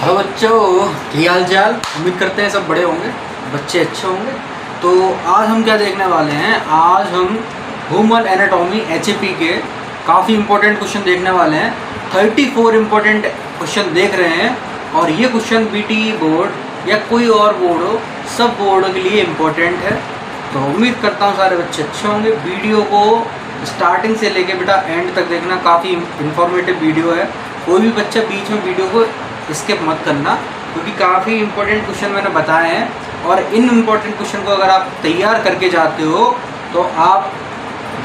Hello बच्चों, क्या हाल चाल। उम्मीद करते हैं सब बड़े होंगे, बच्चे अच्छे होंगे। तो आज हम क्या देखने वाले हैं, आज हम ह्यूमन एनाटॉमी HAP के काफ़ी इंपॉर्टेंट क्वेश्चन देखने वाले हैं। 34 इंपॉर्टेंट क्वेश्चन देख रहे हैं और ये क्वेश्चन BTE बोर्ड या कोई और बोर्ड हो, सब बोर्डों के लिए इम्पोर्टेंट है। तो उम्मीद करता हूँ सारे बच्चे अच्छे होंगे। वीडियो को स्टार्टिंग से लेके बेटा एंड तक देखना, काफ़ी इंफॉर्मेटिव वीडियो है। कोई भी बच्चा बीच में वीडियो को स्किप मत करना, क्योंकि काफ़ी इंपॉर्टेंट क्वेश्चन मैंने बताए हैं और इन इम्पॉर्टेंट क्वेश्चन को अगर आप तैयार करके जाते हो तो आप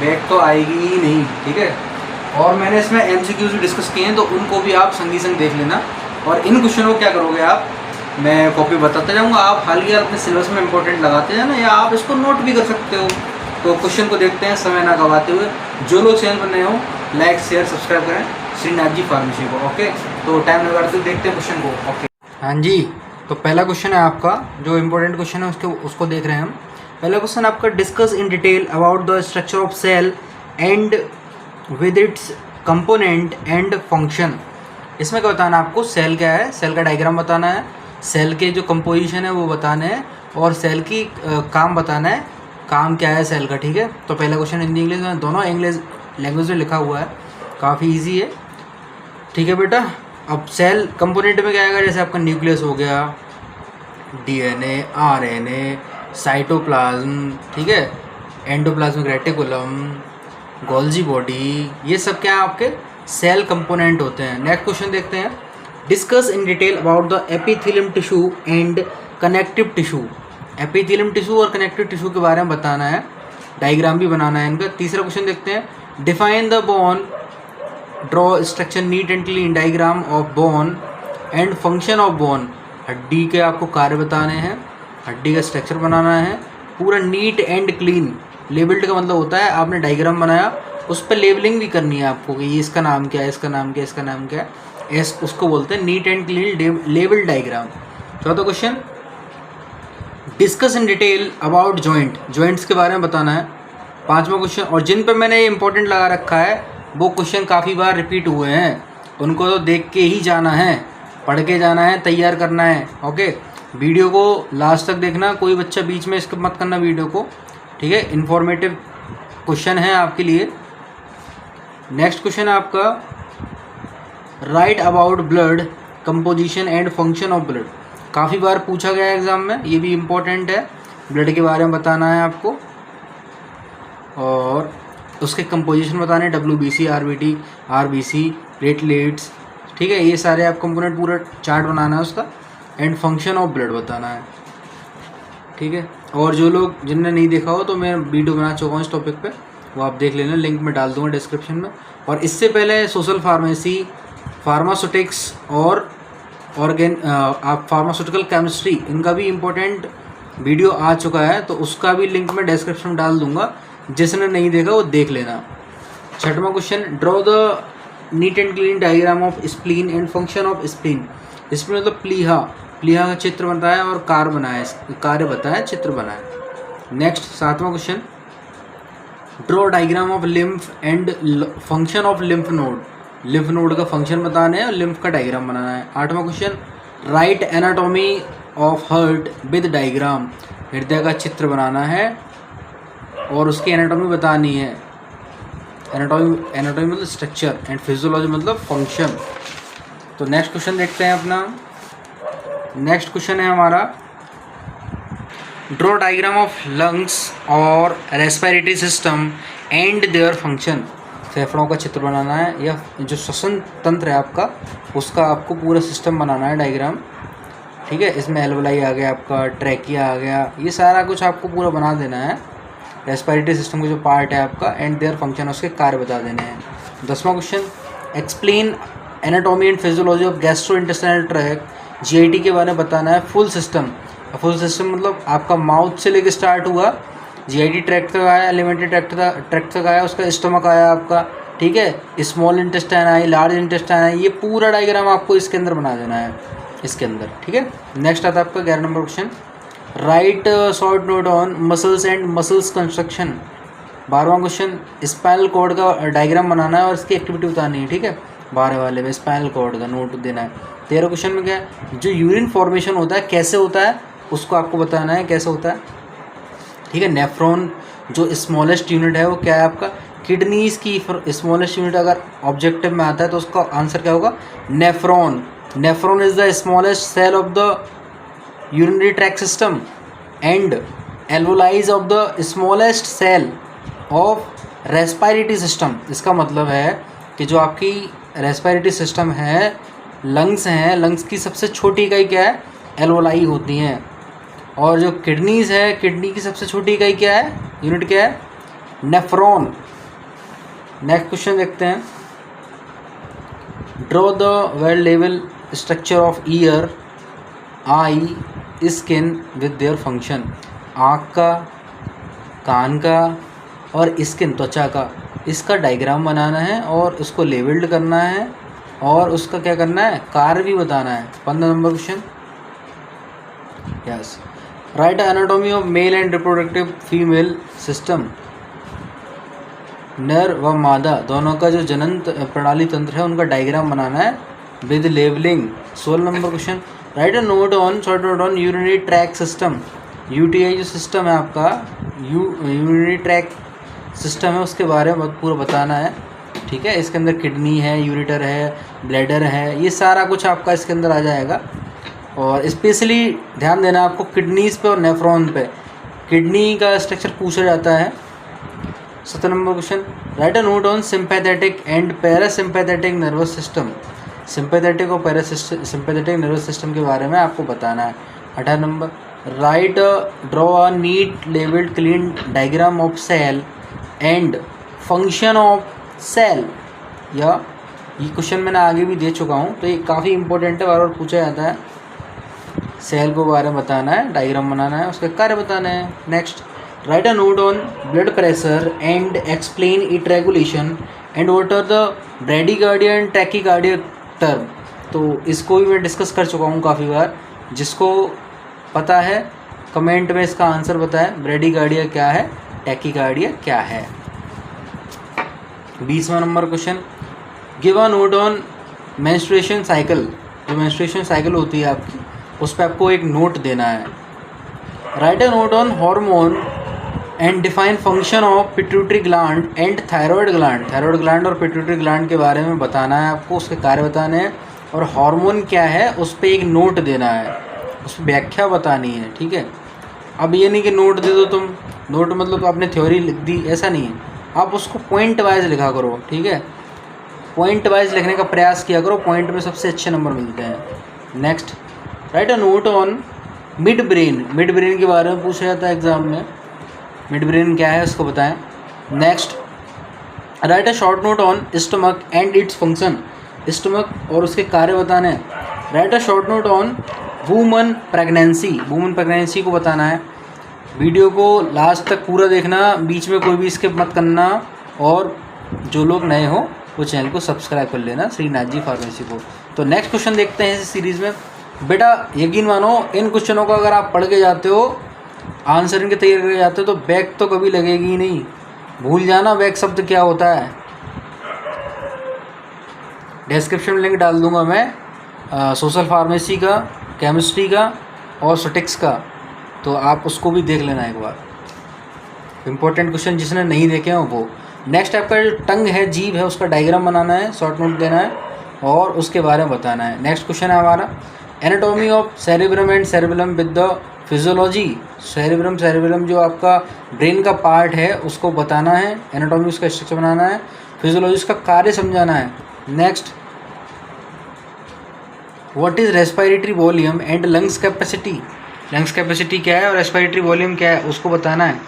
बैक तो आएगी ही नहीं, ठीक है। और मैंने इसमें MCQs भी डिस्कस किए हैं, तो उनको भी आप संगी संग देख लेना। और इन क्वेश्चनों को क्या करोगे आप, मैं कॉपी बताते जाऊँगा, आप हाल अपने सिलेबस में इंपॉर्टेंट लगाते जाना या आप इसको नोट भी कर सकते हो। तो क्वेश्चन को देखते हैं समय ना गवाते हुए। जो लोग चैनल पर नए हो, लाइक शेयर सब्सक्राइब करें श्रीनाथ जी फार्मेसी को। ओके, तो टाइम लगाते हुए देखते हैं क्वेश्चन को। ओके हाँ जी, तो पहला क्वेश्चन है आपका, जो इम्पोर्टेंट क्वेश्चन है उसको देख रहे हैं हम। पहला क्वेश्चन आपका, discuss in detail about the structure of cell and with its component and function. इसमें क्या बताना है आपको, सेल क्या है, सेल का डायग्राम बताना है, सेल के जो कंपोजिशन है वो बताना है और सेल की काम बताना है, काम क्या है सेल का, ठीक है। तो पहला क्वेश्चन हिंदी इंग्लिश में, दोनों इंग्लिश लैंग्वेज में लिखा हुआ है, काफ़ी ईजी है, ठीक है बेटा। अब सेल कंपोनेंट में क्या आएगा, जैसे आपका न्यूक्लियस हो गया, DNA, RNA, साइटोप्लाज्म, ठीक है, एंडोप्लाज्मिक रेटिकुलम, गोल्जी बॉडी, ये सब क्या है आपके सेल कंपोनेंट होते हैं। नेक्स्ट क्वेश्चन देखते हैं, discuss in detail about the epithelium tissue and connective tissue. Epithelium tissue और कनेक्टिव टिश्यू के बारे में बताना है, डायग्राम भी बनाना है इनका। तीसरा क्वेश्चन देखते हैं, define the bone, draw structure NEET and clean diagram of bone and function of bone. हड्डी के आपको कार्य बताने हैं, हड्डी का स्ट्रक्चर बनाना है, पूरा नीट एंड क्लीन। लेबल्ड का मतलब होता है आपने डायग्राम बनाया, उस पर लेबलिंग भी करनी है आपको कि ये इसका नाम क्या है, इसका नाम क्या है, इसका नाम क्या है, उसको बोलते हैं neat and clean label diagram. चौथा question, discuss in detail about joint, joints के बारे में बताना है। पांचवा क्वेश्चन, और जिन पर मैंने इंपॉर्टेंट लगा रखा है वो क्वेश्चन काफ़ी बार रिपीट हुए हैं, उनको तो देख के ही जाना है, पढ़ के जाना है, तैयार करना है। ओके, वीडियो को लास्ट तक देखना, कोई बच्चा बीच में स्किप मत करना वीडियो को, ठीक है। इन्फॉर्मेटिव क्वेश्चन है आपके लिए। नेक्स्ट क्वेश्चन है आपका, right about blood composition and function of blood. काफ़ी बार पूछा गया है एग्जाम में, ये भी इम्पोर्टेंट है, ब्लड के बारे में बताना है आपको और उसके कंपोजिशन बताने हैं, WBC, RBT, RBC, प्लेटलेट्स, ठीक है, ये सारे आप कंपोनेंट पूरा चार्ट बनाना है उसका, एंड फंक्शन ऑफ ब्लड बताना है, ठीक है। और जो लोग जिनने नहीं देखा हो तो मैं वीडियो बना चुका हूँ इस टॉपिक पे, वो आप देख लेना, लिंक में डाल दूँगा डिस्क्रिप्शन में। और इससे पहले सोशल फार्मेसी, फार्मास्यूटिक्स और आप फार्मास्यूटिकल केमिस्ट्री, इनका भी इम्पोर्टेंट वीडियो आ चुका है, तो उसका भी लिंक मैं डिस्क्रिप्शन में डाल दूँगा, जिसने नहीं देखा वो देख लेना। छठवां question, draw the NEET and clean diagram of spleen and function of spleen. Spleen मतलब प्लीहा, प्लीहा का चित्र बताया और कार्य बनाया, कार्य बताया, चित्र बनाया। नेक्स्ट सातवां question, draw diagram of lymph and function of lymph node. Lymph node का फंक्शन बताना है और लिम्फ का डायग्राम बनाना है। आठवां question, right anatomy of heart with diagram. हृदय का चित्र बनाना है और उसकी एनाटॉमी बतानी है। एनाटॉमी मतलब स्ट्रक्चर एंड फिजियोलॉजी मतलब फंक्शन। तो नेक्स्ट क्वेश्चन देखते हैं अपना। नेक्स्ट क्वेश्चन है हमारा, ड्रॉ डायग्राम ऑफ लंग्स और respiratory system and their function. फेफड़ों का चित्र बनाना है, या जो श्वसन तंत्र है आपका, उसका आपको पूरा सिस्टम बनाना है डायग्राम, ठीक है। इसमें एल्वलाई आ गया आपका, ट्रैकिया आ गया, ये सारा कुछ आपको पूरा बना देना है। रेस्पिरेटरी सिस्टम का जो पार्ट है आपका, एंड देयर फंक्शन, उसके कार्य बता देने हैं। 10वां question, explain anatomy and physiology of gastrointestinal tract. GIT के बारे में बताना है। फुल सिस्टम, फुल सिस्टम मतलब आपका माउथ से लेके स्टार्ट हुआ, GIT ट्रैक्ट तक आया, एलिमेंट्री ट्रैक्ट तक आया, उसका स्टमक आया आपका, ठीक है, स्मॉल इंटेस्टाइन आई, लार्ज इंटेस्टाइन आई, ये पूरा डायग्राम आपको इसके अंदर बना देना है, इसके अंदर, ठीक है। नेक्स्ट आता है आपका 11 number question, write short note on muscles and muscles construction. 12वां क्वेश्चन, स्पाइनल कॉर्ड का डायग्राम बनाना है और इसकी एक्टिविटी बतानी है, ठीक है। 12 वाले में स्पाइनल कॉर्ड का नोट देना है। 13 क्वेश्चन में क्या है, जो यूरिन फॉर्मेशन होता है कैसे होता है उसको आपको बताना है कैसे होता है, ठीक है। नेफ्रॉन जो स्मॉलेस्ट यूनिट है वो क्या है आपका, किडनीज की स्मॉलेस्ट यूनिट अगर ऑब्जेक्टिव में आता है तो उसका आंसर क्या होगा, nephron. Nephron is the smallest cell of the urinary track system and alveoli of the smallest cell of respiratory system. इसका मतलब है कि जो आपकी रेस्पिरेटरी सिस्टम है, लंग्स हैं, लंग्स की सबसे छोटी इकाई क्या है, एल्वोलाई होती हैं। और जो किडनीज है, किडनी की सबसे छोटी इकाई क्या है, यूनिट क्या है, नेफ्रॉन। नेक्स्ट क्वेश्चन देखते हैं, draw the well level structure of year, I, skin with their function. आँख का, कान का और स्किन त्वचा का, इसका डायग्राम बनाना है और उसको लेबल्ड करना है और उसका क्या करना है, कार्य भी बताना है। 15 number question, yes, right anatomy of male and reproductive female system. नर व मादा दोनों का जो जनन प्रणाली तंत्र है उनका डायग्राम बनाना है with labelling. 16 number question, write a note on, short note on urinary track system. UTI जो सिस्टम है आपका, यूरिनरी ट्रैक सिस्टम है, उसके बारे में पूरा बताना है, ठीक है। इसके अंदर किडनी है, यूरेटर है, ब्लैडर है, ये सारा कुछ आपका इसके अंदर आ जाएगा। और स्पेशली ध्यान देना आपको किडनीज़ पे और नेफ्रॉन पे, किडनी का स्ट्रक्चर पूछा जाता है। 17 number question, write a note on sympathetic and parasympathetic nervous system. Sympathetic और पैरासिम्पैथेटिक नर्वस सिस्टम के बारे में आपको बताना है। 18 number, write draw a neat labelled clean diagram of cell and function of cell. या ये क्वेश्चन मैंने आगे भी दे चुका हूँ, तो ये काफ़ी इंपॉर्टेंट है, बार बार पूछा जाता है। सेल को बारे में बताना है, डायग्राम बनाना है, उसके कार्य बताने हैं। Next, write a note on blood pressure and explain it regulation and what are the bradycardia and tachycardia term. तो इसको भी मैं डिस्कस कर चुका हूँ काफ़ी बार, जिसको पता है कमेंट में इसका आंसर बताएं, ब्रेडिकार्डिया क्या है, टैकीकार्डिया क्या है। 20वां number question, give a note on menstruation cycle. जो मेंस्ट्रुएशन साइकिल होती है आपकी, उस पर आपको एक नोट देना है। Right a note on hormone and define function of pituitary gland and thyroid gland. Thyroid gland और पिट्यूटरी ग्लैंड के बारे में बताना है आपको, उसके कार्य बताने हैं। और हार्मोन क्या है उस पर एक नोट देना है, उस पर व्याख्या बतानी है, ठीक है। अब ये नहीं कि नोट दे दो तुम, नोट मतलब आपने थ्योरी लिख दी, ऐसा नहीं है। आप उसको पॉइंट वाइज लिखा करो, ठीक है। पॉइंट वाइज लिखने का प्रयास किया करो, पॉइंट में सबसे अच्छे नंबर मिलते हैं। Next, write a note on mid brain. Mid brain के बारे में पूछा जाता है एग्जाम में, मिड ब्रेन क्या है उसको बताएं। Next, write a short note on stomach and its function. Stomach और उसके कार्य बताने हैं। Right a short note on woman pregnancy. Woman pregnancy को बताना है। वीडियो को लास्ट तक पूरा देखना, बीच में कोई भी स्किप मत करना। और जो लोग नए हो वो चैनल को सब्सक्राइब कर लेना, श्रीनाथ जी फार्मेसी को। तो नेक्स्ट क्वेश्चन देखते हैं इस सीरीज़ में। बेटा यकीन मानो, इन क्वेश्चनों को अगर आप पढ़ के जाते हो, आंसर इनके तैयार करके जाते हो, तो बैक तो कभी लगेगी ही नहीं। भूल जाना बैक शब्द क्या होता है। डिस्क्रिप्शन में लिंक डाल दूंगा मैं सोशल फार्मेसी का, केमिस्ट्री का और स्टैटिक्स का, तो आप उसको भी देख लेना एक बार। इंपॉर्टेंट क्वेश्चन जिसने नहीं देखे हो वो। नेक्स्ट आपका जो टंग है, जीभ है, उसका डायग्राम बनाना है, शॉर्ट नोट देना है और उसके बारे में बताना है। नेक्स्ट क्वेश्चन है हमारा, anatomy of cerebrum and cerebellum with the physiology. Cerebrum जो आपका ब्रेन का पार्ट है उसको बताना है, एनाटॉमी उसका स्ट्रक्चर बनाना है, फिजियोलॉजी उसका कार्य समझाना है। Next, what is respiratory volume and lungs capacity. Lungs capacity क्या है और रेस्पिरेटरी वॉल्यूम क्या है उसको बताना है।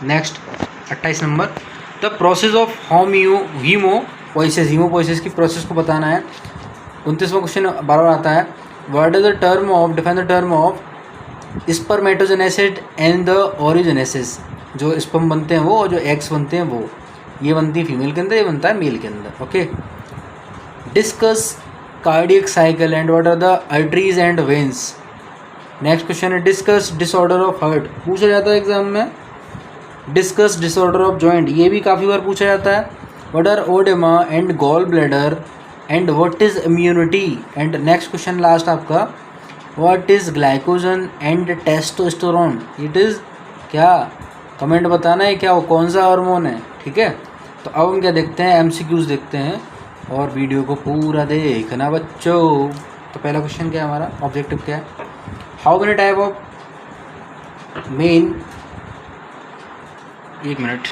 Next 28 number, the process of haemopoiesis. Haemopoiesis की प्रोसेस को बताना है। 29वां क्वेश्चन बार बार आता है, what is the term of, define the term of spermatogenesis and the oogenesis. जो स्पर्म बनते हैं वो और जो एग्स बनते हैं वो, ये बनती है फीमेल के अंदर, ये बनता है मेल के अंदर। Okay, discuss cardiac cycle and what are the arteries and veins. Next question है, डिस्कस डिसऑर्डर ऑफ हार्ट। पूछा जाता है एग्जाम में। डिस्कस डिसऑर्डर ऑफ जॉइंट, ये भी काफ़ी बार पूछा जाता है। What are oedema and gall bladder and what is immunity. And next question last आपका, what is glycogen and testosterone. It is क्या, कमेंट बताना है क्या वो कौन सा हार्मोन है, ठीक है। तो अब हम क्या देखते हैं, MCQs देखते हैं और वीडियो को पूरा देखना बच्चों। तो पहला क्वेश्चन क्या है हमारा, ऑब्जेक्टिव क्या है, how many type of main, एक minute,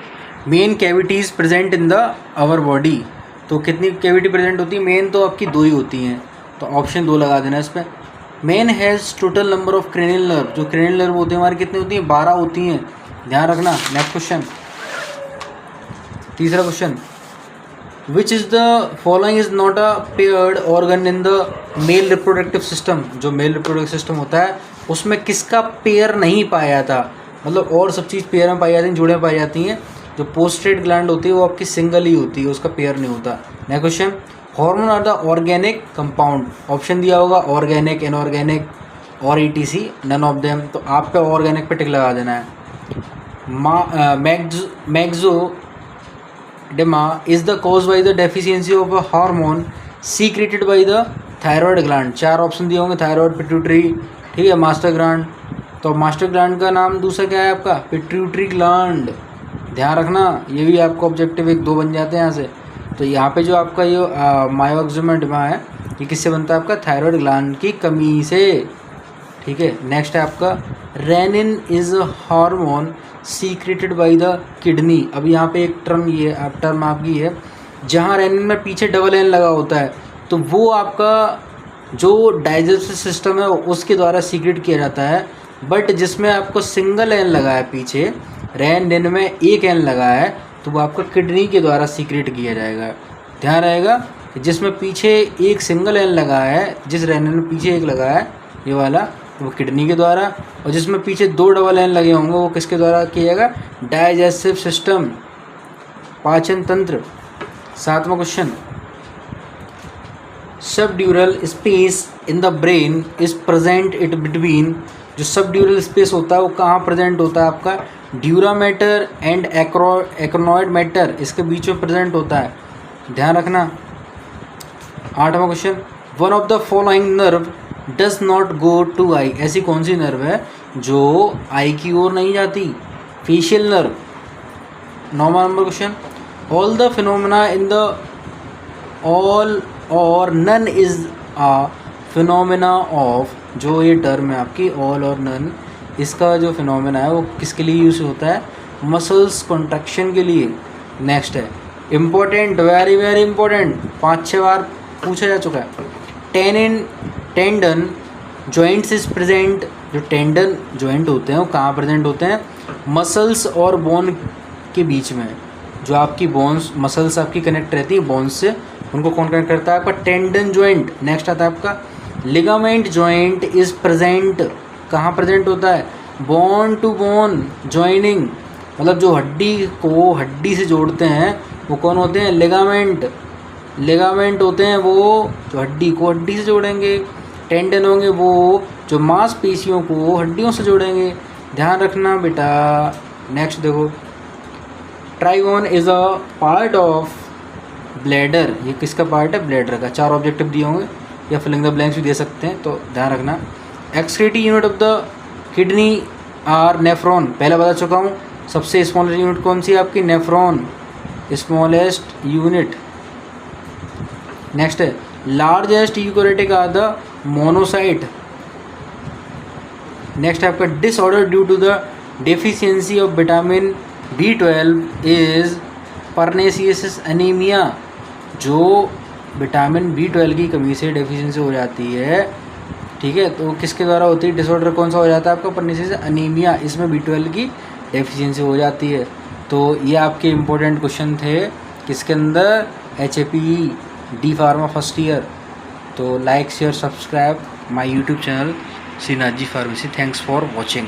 main cavities present in the our body. तो कितनी कैविटी प्रेजेंट होती है, मेन तो आपकी 2 ही होती हैं, तो ऑप्शन 2 लगा देना इस पर। Main has total number of cranial nerve, जो क्रेनियल नर्व होते हैं हमारी कितनी होती हैं, 12 होती हैं, ध्यान रखना। नेक्स्ट क्वेश्चन, तीसरा question, which is the following is not a paired organ in the male reproductive system. जो मेल रिप्रोडक्टिव सिस्टम होता है उसमें किसका पेयर नहीं पाया था, मतलब और सब चीज़ पेयर में पाई जाती हैं, जोड़े में पाई जाती हैं, जो पोस्ट्रेट ग्लैंड होती है वो आपकी सिंगल ही होती है, उसका पेयर नहीं होता। Next question, hormone are the organic compound. Option दिया होगा ऑर्गेनिक, इनऑर्गेनिक और ETC, नन ऑफ देम। तो आप पे ऑर्गेनिक पे टिक लगा देना है। Myxoedema is the cause by the deficiency of a hormone secreted by the thyroid gland. 4 option दिए होंगे, थायराइड, पिट्यूटरी, ठीक है, मास्टर ग्लैंड। तो मास्टर ग्लैंड का नाम दूसरा क्या है आपका, पिट्यूटरी ग्लैंड, ध्यान रखना। ये भी आपका ऑब्जेक्टिव 1-2 बन जाते हैं यहाँ से। तो यहाँ पे जो आपका ये मायोक्सिमा है, ये किससे बनता है आपका, थायराइड ग्लैंड की कमी से, ठीक है। नेक्स्ट है आपका, renin is hormone secreted by the kidney. अब यहाँ पे एक टर्म आपकी है, जहाँ रेनिन में पीछे डबल एन लगा होता है, तो वो आपका जो डाइजेस्टिव सिस्टम है उसके द्वारा सीक्रेट किया जाता है। बट जिसमें आपको सिंगल एन लगा है पीछे, रेनिन में एक एन लगा है, तो वो आपका किडनी के द्वारा सीक्रेट किया जाएगा। ध्यान रहेगा कि जिसमें पीछे एक सिंगल एन लगा है, जिस रेनिन में पीछे एक लगा है ये वाला, वो किडनी के द्वारा, और जिसमें पीछे 2 डबल एन लगे होंगे वो किसके द्वारा किया जाएगा, डाइजेस्टिव सिस्टम, पाचन तंत्र। 7वां question, subdural space in the brain is present it between. जो सबड्यूरल स्पेस होता है वो कहाँ प्रेजेंट होता है आपका, dura mater and arachnoid mater, इसके बीच में प्रेजेंट होता है, ध्यान रखना। 8वां question, one of the following nerve does not go to eye. ऐसी कौन सी नर्व है जो आई की ओर नहीं जाती, फेशियल नर्व। 9वां number question, all the phenomena in the all or none is a phenomena of. जो ये टर्म है आपकी ऑल और नन, इसका जो फिनोमेना है वो किसके लिए यूज़ होता है, मसल्स कॉन्ट्रैक्शन के लिए। नेक्स्ट है इम्पोर्टेंट, वेरी वेरी इंपॉर्टेंट, 5-6 बार पूछा जा चुका है, टेंडन जॉइंट्स इज प्रेजेंट। जो टेंडन जॉइंट होते हैं वो कहाँ प्रेजेंट होते हैं, मसल्स और बोन के बीच में। जो आपकी बोन्स, मसल्स आपकी कनेक्ट रहती है बोन्स से, उनको कौन कनेक्ट करता है, आपका टेंडन जॉइंट। नेक्स्ट आता है आपका लिगामेंट जॉइंट इज प्रेजेंट, कहाँ प्रेजेंट होता है, बोन टू बोन जॉइनिंग, मतलब जो हड्डी को हड्डी से जोड़ते हैं वो कौन होते हैं, लिगामेंट। लिगामेंट होते हैं वो जो हड्डी को हड्डी से जोड़ेंगे, टेंडन होंगे वो जो मांसपेशियों को हड्डियों से जोड़ेंगे, ध्यान रखना बेटा। नेक्स्ट देखो, trigon is a part of bladder, ये किसका पार्ट है, ब्लैडर का। 4 ऑब्जेक्टिव दिए होंगे या फिलिंग द ब्लैंक्स भी दे सकते हैं, तो ध्यान रखना। Excretive unit of the kidney are nephron, पहले बता चुका हूँ। सबसे स्मॉलेस्ट यूनिट कौन सी है आपकी, नेफ्रॉन, स्मॉलेस्ट यूनिट। नेक्स्ट है largest eukaryotic are the monocyte. Next है आपका disorder due to the deficiency of vitamin B12 is pernicious anaemia. जो विटामिन B12 की कमी से डेफिशिएंसी हो जाती है, ठीक है, तो किसके द्वारा होती है, डिसऑर्डर कौन सा हो जाता है आपका, परनेसियस एनीमिया, इसमें B12 की डेफिशिएंसी हो जाती है। तो ये आपके इम्पोर्टेंट क्वेश्चन थे किसके अंदर, HAPE D pharma first year. तो like share subscribe my YouTube channel Shrinath ji pharmacy. Thanks for watching.